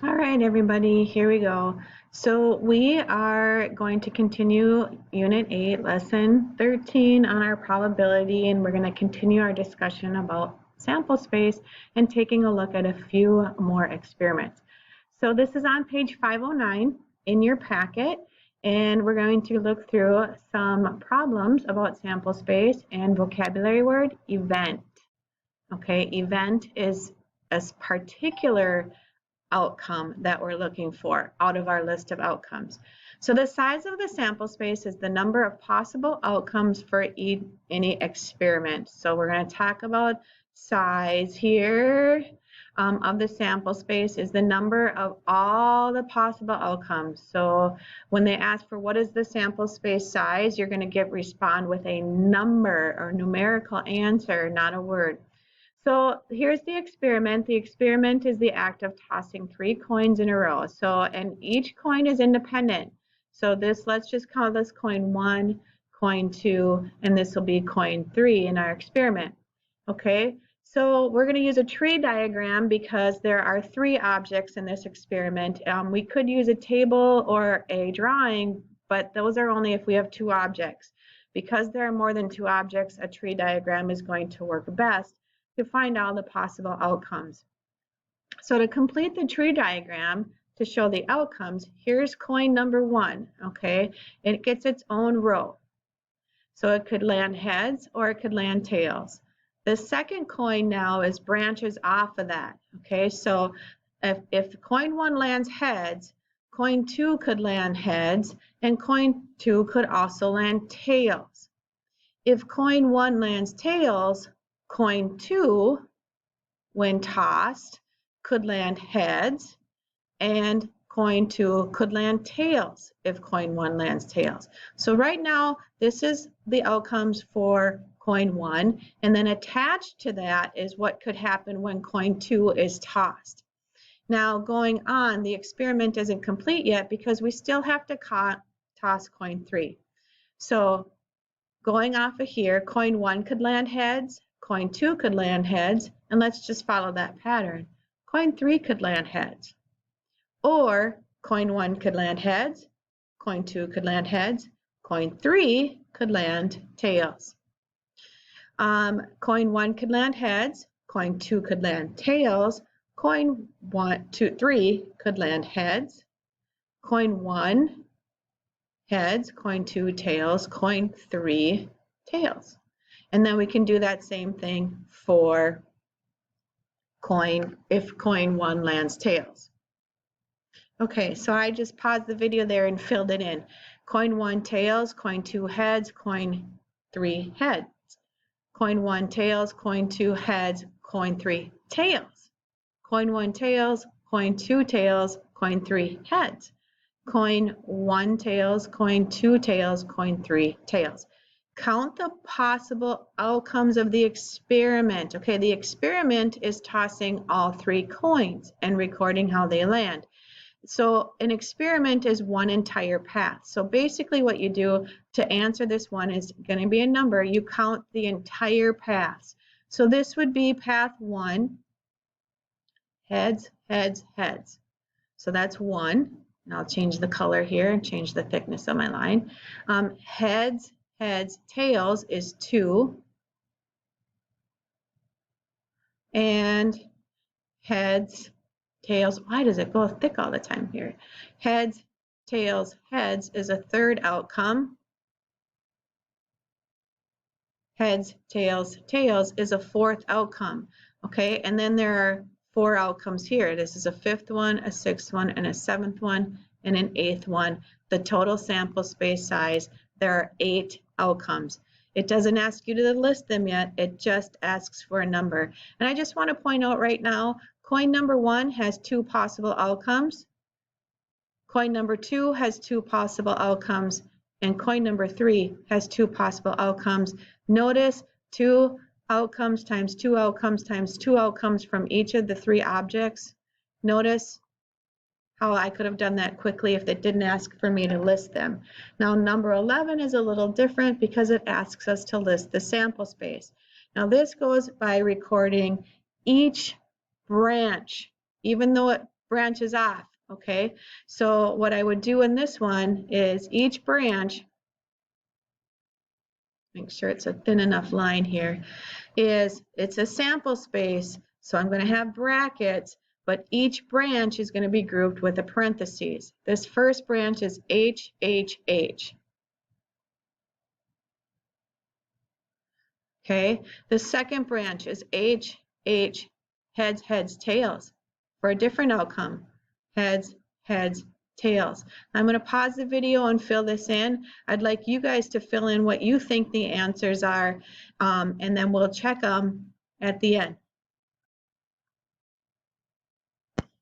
All right, everybody, here we go. So we are going to continue Unit 8, Lesson 13 on our probability, and we're going to continue our discussion about sample space and taking a look at a few more experiments. So this is on page 509 in your packet, and we're going to look through some problems about sample space and vocabulary word, event. Okay, event is a particular outcome that we're looking for out of our list of outcomes. So the size of the sample space is the number of possible outcomes for any experiment. So we're going to talk about size here of the sample space is the number of all the possible outcomes. So when they ask for what is the sample space size, you're going to respond with a number or numerical answer, not a word. So here's the experiment. The experiment is the act of tossing 3 coins in a row. So, and each coin is independent. So this, let's just call this coin 1, coin 2, and this will be coin 3 in our experiment. Okay, so we're going to use a tree diagram because there are 3 objects in this experiment. We could use a table or a drawing, but those are only if we have 2 objects. Because there are more than 2 objects, a tree diagram is going to work best to find all the possible outcomes. So to complete the tree diagram to show the outcomes, here's coin number 1, okay? It gets its own row. So it could land heads or it could land tails. The second coin now is branches off of that, okay? So if coin 1 lands heads, coin 2 could land heads, and coin 2 could also land tails. If coin 1 lands tails, coin 2, when tossed, could land heads, and coin 2 could land tails if coin 1 lands tails. So right now, this is the outcomes for coin 1, and then attached to that is what could happen when coin 2 is tossed. Now, going on, the experiment isn't complete yet because we still have to toss coin 3. So going off of here, coin 1 could land heads, coin 2 could land heads, and let's just follow that pattern. Coin 3 could land heads. Or coin 1 could land heads, coin 2 could land heads, coin 3 could land tails. Coin 1 could land heads, coin 2 could land tails, coin 3 could land heads, coin 1 heads, coin 2 tails, coin 3 tails. And then we can do that same thing for if coin 1 lands tails. Okay, so I just paused the video there and filled it in. Coin 1 tails, coin 2 heads, coin 3 heads. Coin 1 tails, coin 2 heads, coin 3 tails. Coin 1 tails, coin 2 tails, coin 3 heads. Coin 1 tails, coin 2 tails, coin 3 tails. Count the possible outcomes of the experiment. Okay, the experiment is tossing all 3 coins and recording how they land. So an experiment is one entire path. So basically what you do to answer this one is going to be a number. You count the entire paths. So this would be path 1, heads, heads, heads. So that's 1. And I'll change the color here and change the thickness of my line. Heads, heads, tails is 2. And heads, tails, why does it go thick all the time here? Heads, tails, heads is a 3rd outcome. Heads, tails, tails is a 4th outcome. Okay, and then there are 4 outcomes here. This is a 5th one, a 6th one, and a 7th one, and an 8th one. The total sample space size, there are 8 outcomes. It doesn't ask you to list them yet, it just asks for a number. And I just want to point out right now, coin number 1 has 2 possible outcomes. Coin number 2 has 2 possible outcomes. And coin number 3 has 2 possible outcomes. Notice 2 outcomes times 2 outcomes times 2 outcomes from each of the 3 objects. Notice how I could have done that quickly if it didn't ask for me to list them. Now number 11 is a little different because it asks us to list the sample space. Now this goes by recording each branch, even though it branches off, okay? So what I would do in this one is each branch, make sure it's a thin enough line here, it's a sample space, so I'm going to have brackets, but each branch is going to be grouped with a parentheses. This first branch is H, H, H. Okay, the second branch is H, H, heads, heads, tails for a different outcome. Heads, heads, tails. I'm going to pause the video and fill this in. I'd like you guys to fill in what you think the answers are, and then we'll check them at the end.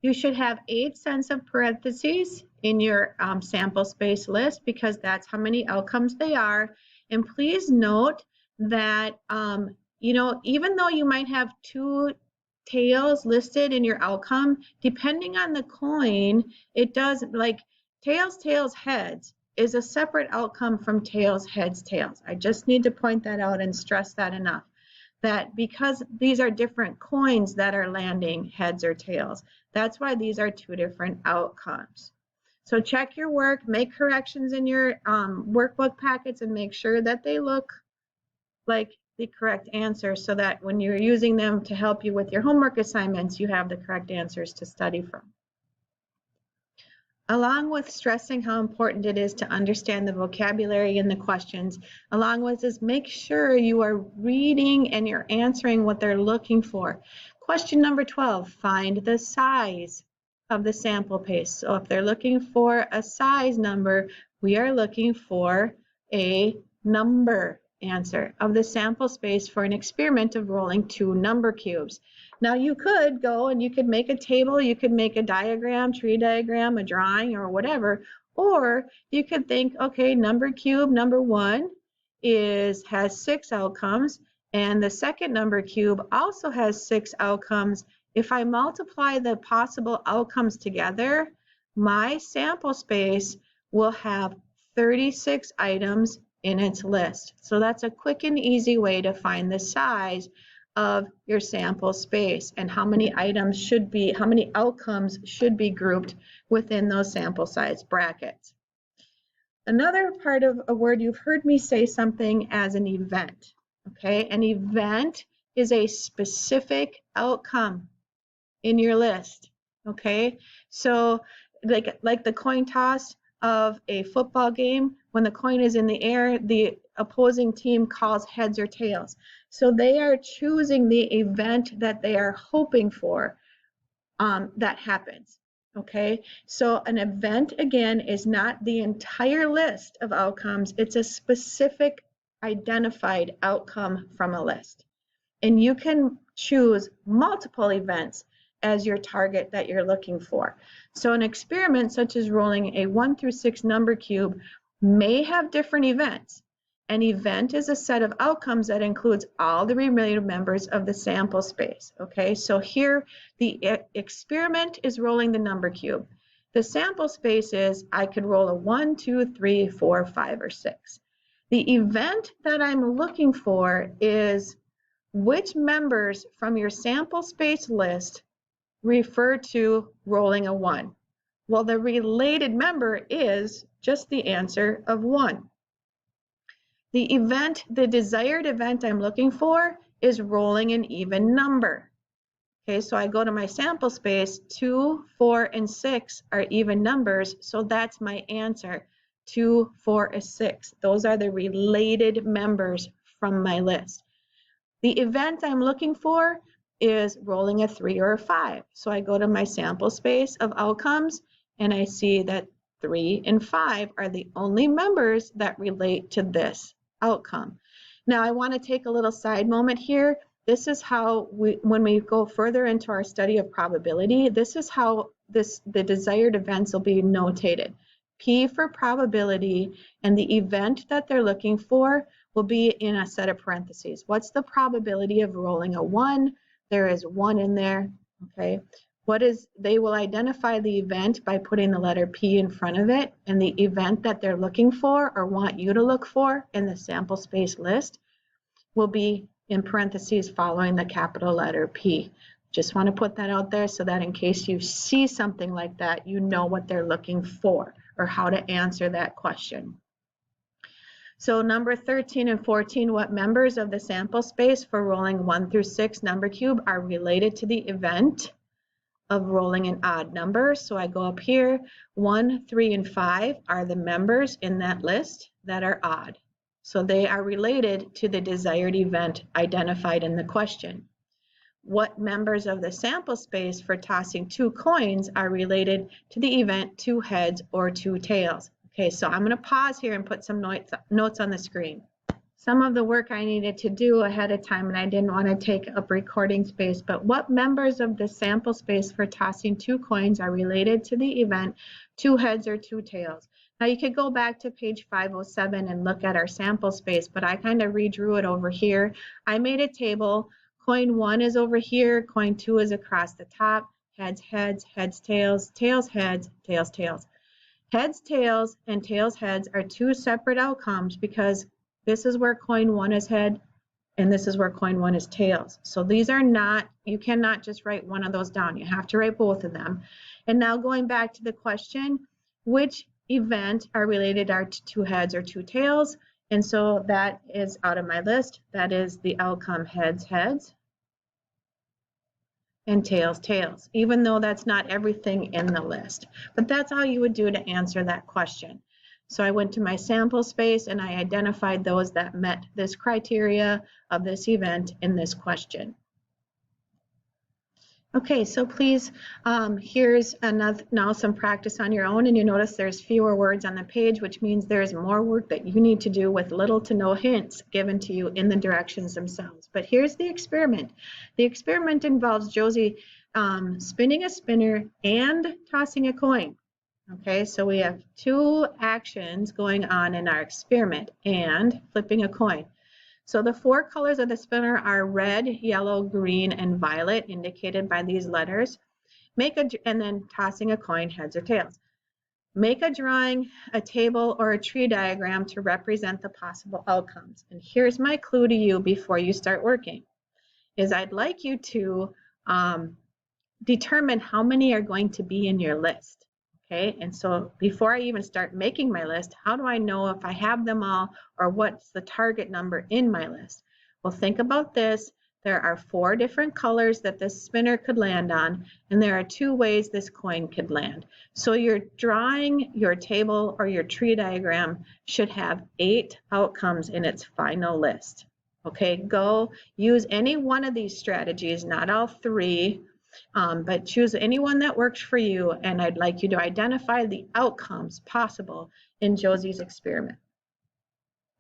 You should have 8 sets of parentheses in your sample space list because that's how many outcomes they are. And please note that, even though you might have 2 tails listed in your outcome, depending on the coin, it does, like tails, tails, heads is a separate outcome from tails, heads, tails. I just need to point that out and stress that enough. That because these are different coins that are landing heads or tails, that's why these are 2 different outcomes. So check your work, make corrections in your workbook packets, and make sure that they look like the correct answer so that when you're using them to help you with your homework assignments, you have the correct answers to study from. Along with stressing how important it is to understand the vocabulary in the questions, along with this, make sure you are reading and you're answering what they're looking for. Question number 12, find the size of the sample space. So if they're looking for a size number, we are looking for a number answer of the sample space for an experiment of rolling 2 number cubes. Now you could go and you could make a table, you could make a diagram, tree diagram, a drawing or whatever, or you could think, okay, number cube number 1 has 6 outcomes and the second number cube also has 6 outcomes. If I multiply the possible outcomes together, my sample space will have 36 items in its list. So that's a quick and easy way to find the size of your sample space and how many items should be, how many outcomes should be grouped within those sample size brackets. Another part of a word, you've heard me say something as an event, okay? An event is a specific outcome in your list, okay? So like the coin toss of a football game, when the coin is in the air, the opposing team calls heads or tails. So they are choosing the event that they are hoping for that happens, okay? So an event, again, is not the entire list of outcomes. It's a specific identified outcome from a list. And you can choose multiple events as your target that you're looking for. So an experiment such as rolling a 1 through 6 number cube may have different events. An event is a set of outcomes that includes all the remaining members of the sample space. Okay, so here the experiment is rolling the number cube. The sample space is I could roll a 1, 2, 3, 4, 5, or 6. The event that I'm looking for is which members from your sample space list refer to rolling a 1. Well, the related member is just the answer of 1. The desired event I'm looking for is rolling an even number. Okay, so I go to my sample space, 2, 4, and 6 are even numbers, so that's my answer, 2, 4, and 6. Those are the related members from my list. The event I'm looking for is rolling a 3 or a 5. So I go to my sample space of outcomes and I see that 3 and 5 are the only members that relate to this outcome. Now I want to take a little side moment here. This is how when we go further into our study of probability, this is how the desired events will be notated. P for probability, and the event that they're looking for will be in a set of parentheses. What's the probability of rolling a 1? There is 1 in there, okay? They will identify the event by putting the letter P in front of it, and the event that they're looking for or want you to look for in the sample space list will be in parentheses following the capital letter P. Just want to put that out there so that in case you see something like that, you know what they're looking for or how to answer that question. So number 13 and 14, what members of the sample space for rolling 1 through 6 number cube are related to the event of rolling an odd number? So I go up here, 1, 3, and 5 are the members in that list that are odd. So they are related to the desired event identified in the question. What members of the sample space for tossing 2 coins are related to the event 2 heads or 2 tails? Okay, so I'm going to pause here and put some notes on the screen. Some of the work I needed to do ahead of time, and I didn't want to take up recording space, but what members of the sample space for tossing 2 coins are related to the event 2 heads or 2 tails? Now you could go back to page 507 and look at our sample space, but I kind of redrew it over here. I made a table. Coin 1 is over here, coin 2 is across the top, heads, heads, heads, tails, tails, heads, tails, tails. Heads, tails, and tails, heads are 2 separate outcomes because this is where coin 1 is head and this is where coin 1 is tails. So these are not, you cannot just write one of those down. You have to write both of them. And now going back to the question, which event are related are to 2 heads or 2 tails? And so that is out of my list. That is the outcome heads, heads, and tails, tails, even though that's not everything in the list. But that's how you would do to answer that question. So I went to my sample space and I identified those that met this criteria of this event in this question. Okay, so please, here's now some practice on your own, and you notice there's fewer words on the page, which means there's more work that you need to do with little to no hints given to you in the directions themselves. But here's the experiment. The experiment involves Josie spinning a spinner and tossing a coin. Okay, so we have 2 actions going on in our experiment and flipping a coin. So the 4 colors of the spinner are red, yellow, green, and violet, indicated by these letters. And then tossing a coin, heads or tails. Make a drawing, a table, or a tree diagram to represent the possible outcomes. And here's my clue to you before you start working, is I'd like you to determine how many are going to be in your list. Okay, and so before I even start making my list, how do I know if I have them all or what's the target number in my list? Well, think about this. There are 4 different colors that this spinner could land on, and there are 2 ways this coin could land. So your drawing, your table, or your tree diagram should have 8 outcomes in its final list. Okay, go use any one of these strategies, not all 3. But choose any one that works for you, and I'd like you to identify the outcomes possible in Josie's experiment.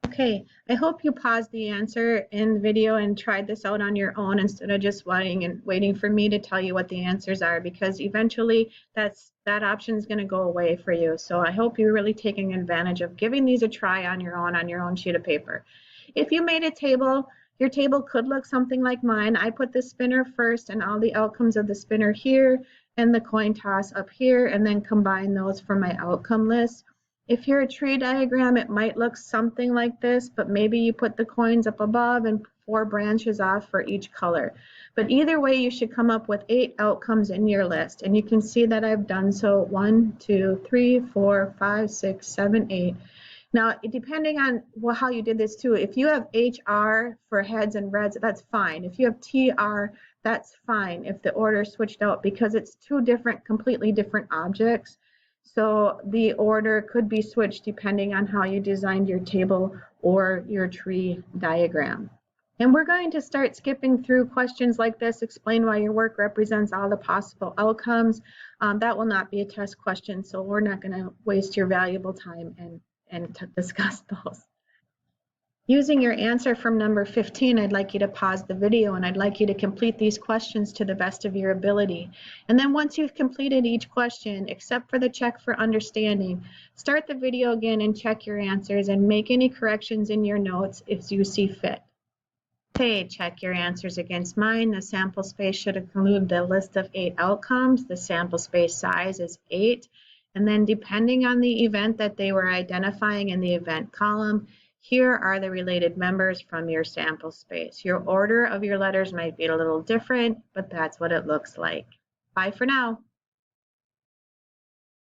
Okay, I hope you paused the answer in the video and tried this out on your own instead of just waiting for me to tell you what the answers are, because eventually that option is going to go away for you. So I hope you're really taking advantage of giving these a try on your own sheet of paper. If you made a table, your table could look something like mine. I put the spinner first and all the outcomes of the spinner here and the coin toss up here, and then combine those for my outcome list. If you're a tree diagram, it might look something like this, but maybe you put the coins up above and 4 branches off for each color. But either way, you should come up with 8 outcomes in your list. And you can see that I've done so 1, 2, 3, 4, 5, 6, 7, 8. Now, depending on how you did this too, if you have HR for heads and reds, that's fine. If you have TR, that's fine if the order switched out, because it's 2 completely different objects. So the order could be switched depending on how you designed your table or your tree diagram. And we're going to start skipping through questions like this, explain why your work represents all the possible outcomes. That will not be a test question, so we're not going to waste your valuable time and to discuss those. Using your answer from number 15, I'd like you to pause the video and I'd like you to complete these questions to the best of your ability. And then once you've completed each question, except for the check for understanding, start the video again and check your answers and make any corrections in your notes if you see fit. Okay, check your answers against mine. The sample space should include the list of 8 outcomes. The sample space size is 8. And then depending on the event that they were identifying in the event column, Here are the related members from your sample space. Your order of your letters might be a little different, but that's what it looks like. Bye for now.